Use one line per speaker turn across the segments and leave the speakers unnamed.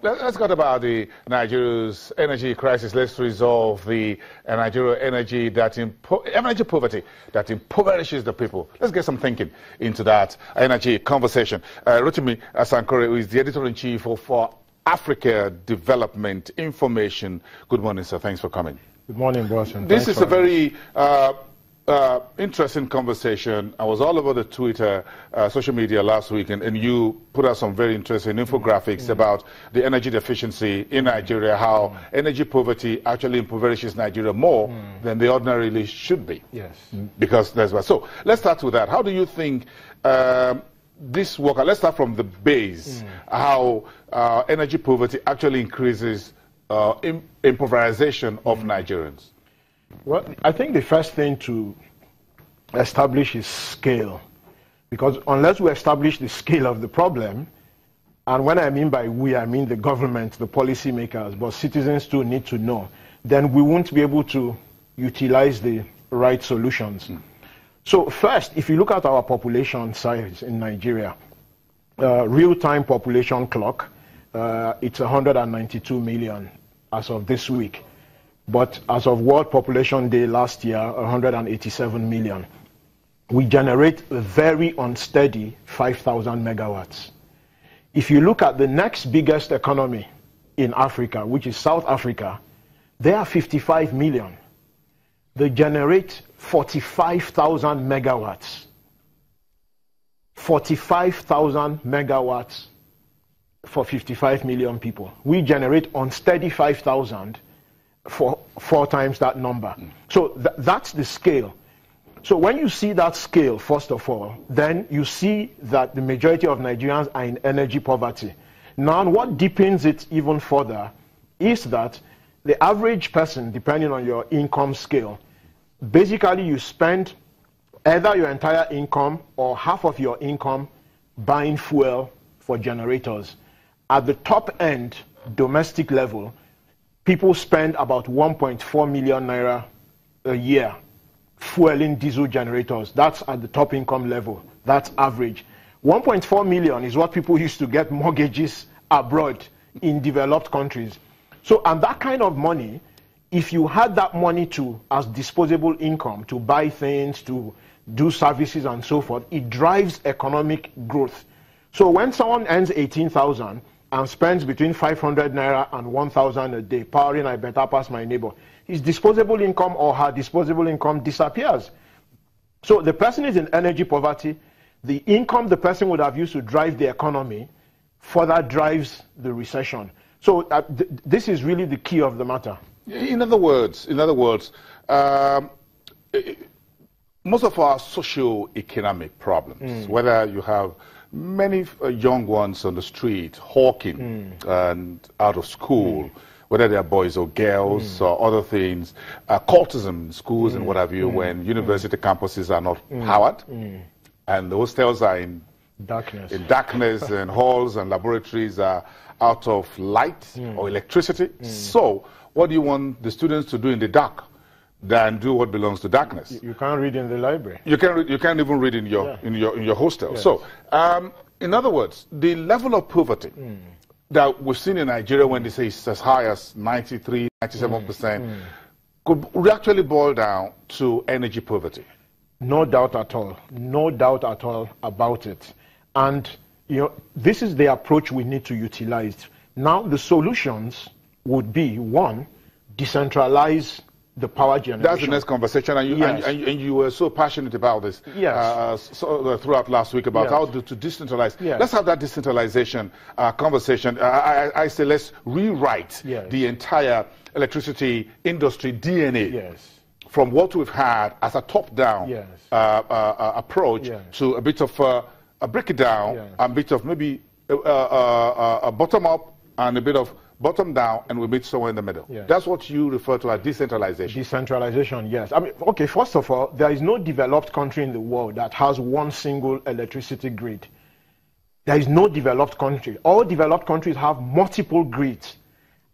Let's talk about Nigeria's energy crisis. Let's resolve the Nigeria energy poverty that impoverishes the people. Let's get some thinking into that energy conversation. Rotimi Asankore, who is the editor-in-chief of Africa Development Information. Good morning, sir. Thanks for coming.
Good morning, boss.
This is a very interesting conversation. I was all over the Twitter, social media last week, and you put out some very interesting infographics about the energy deficiency in Nigeria, how energy poverty actually impoverishes Nigeria more than they ordinarily should be.
Yes.
Because that's what. So let's start with that. How do you think this work? Let's start from the base. How energy poverty actually increases impoverization of Nigerians?
Well, I think the first thing to establish is scale. Because unless we establish the scale of the problem, and when I mean by we, I mean the government, the policymakers, but citizens too need to know, then we won't be able to utilize the right solutions. So first, if you look at our population size in Nigeria, real-time population clock, it's 192 million as of this week. But as of World Population Day last year, 187 million. We generate a very unsteady 5,000 megawatts. If you look at the next biggest economy in Africa, which is South Africa, they are 55 million. They generate 45,000 megawatts. 45,000 megawatts for 55 million people. We generate unsteady 5,000 for 4 times that number. So that's the scale. So when you see that scale, first of all, then you see that the majority of Nigerians are in energy poverty. Now, what deepens it even further is that the average person, depending on your income scale, basically you spend either your entire income or half of your income buying fuel for generators. At the top end, domestic level, people spend about 1.4 million naira a year fueling diesel generators. That's at the top income level. That's average. 1.4 million is what people used to get mortgages abroad in developed countries. So, and that kind of money, if you had that money as disposable income to buy things, to do services and so forth, it drives economic growth. So when someone earns 18,000 and spends between 500 naira and 1,000 a day, powering I better pass my neighbor, his disposable income or her disposable income disappears. So the person is in energy poverty. The income the person would have used to drive the economy further drives the recession. So this is really the key of the matter.
In other words, most of our socio-economic problems, whether you have many young ones on the street hawking and out of school, whether they are boys or girls or other things, cultism in schools and what have you, when university campuses are not powered and the hostels are in darkness and halls and laboratories are out of light or electricity. So what do you want the students to do in the dark than do what belongs to darkness?
You can't read in the library. You
can't even read in your hostel. Yes. So, in other words, the level of poverty that we've seen in Nigeria, when they say it's as high as 93, 97%, could actually boil down to energy poverty.
No doubt at all. No doubt at all about it. And this is the approach we need to utilize. Now, the solutions would be, one, decentralize the power generation.
That's the next conversation, and you were so passionate about this throughout last week about how to decentralize. Let's have that decentralization conversation. I say let's rewrite the entire electricity industry DNA from what we've had as a top-down approach to a bit of a break it down, a bit of maybe a bottom-up and a bit of bottom down, and we meet somewhere in the middle. That's what you refer to as decentralization.
Decentralization, yes. I mean, okay, first of all, there is no developed country in the world that has one single electricity grid. There is no developed country. All developed countries have multiple grids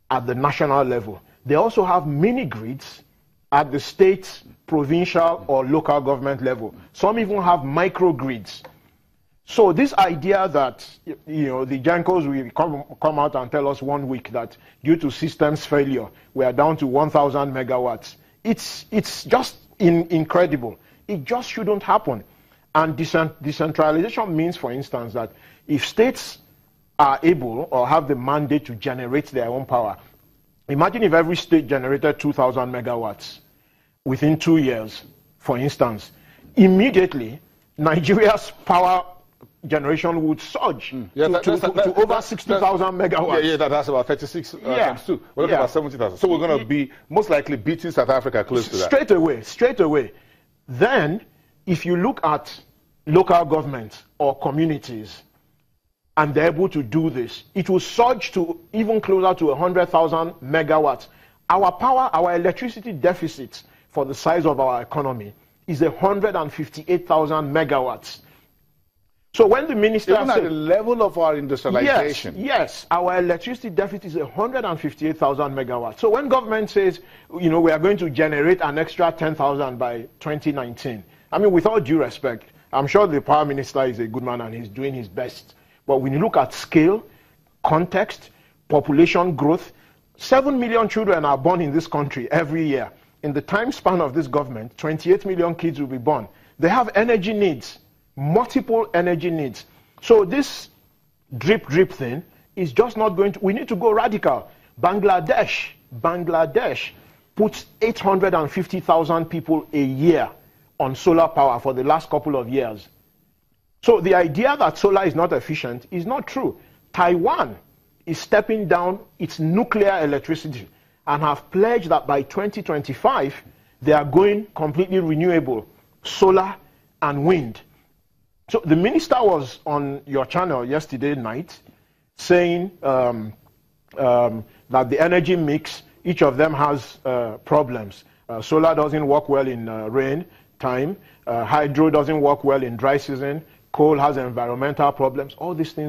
at the national level. They also have mini grids at the state, provincial, or local government level. Some even have microgrids. So this idea that, you know, the Gencos will come out and tell us 1 week that due to systems failure, we are down to 1,000 megawatts. It's just incredible. It just shouldn't happen. And decentralization means, for instance, that if states are able or have the mandate to generate their own power, imagine if every state generated 2,000 megawatts within 2 years, for instance. Immediately, Nigeria's power generation would surge to over 60,000 megawatts.
Yeah, that's about 36 times 2. We're looking at 70,000. So we're going to be most likely beating South Africa close to that.
Straight away. Then, if you look at local governments or communities, and they're able to do this, it will surge to even closer to 100,000 megawatts. Our electricity deficit for the size of our economy is 158,000 megawatts. So when the minister
even at the level of our industrialization,
yes, our electricity deficit is 158,000 megawatts. So when government says, you know, we are going to generate an extra 10,000 by 2019, I mean, with all due respect, I'm sure the power minister is a good man and he's doing his best. But when you look at scale, context, population growth, 7 million children are born in this country every year. In the time span of this government, 28 million kids will be born. They have energy needs, multiple energy needs. So this drip thing is just not going to, we need to go radical. Bangladesh puts 850,000 people a year on solar power for the last couple of years. So the idea that solar is not efficient is not true. Taiwan is stepping down its nuclear electricity and have pledged that by 2025, they are going completely renewable, solar and wind. So the minister was on your channel yesterday night saying that the energy mix, each of them has problems. Solar doesn't work well in rain time. Hydro doesn't work well in dry season. Coal has environmental problems. All these things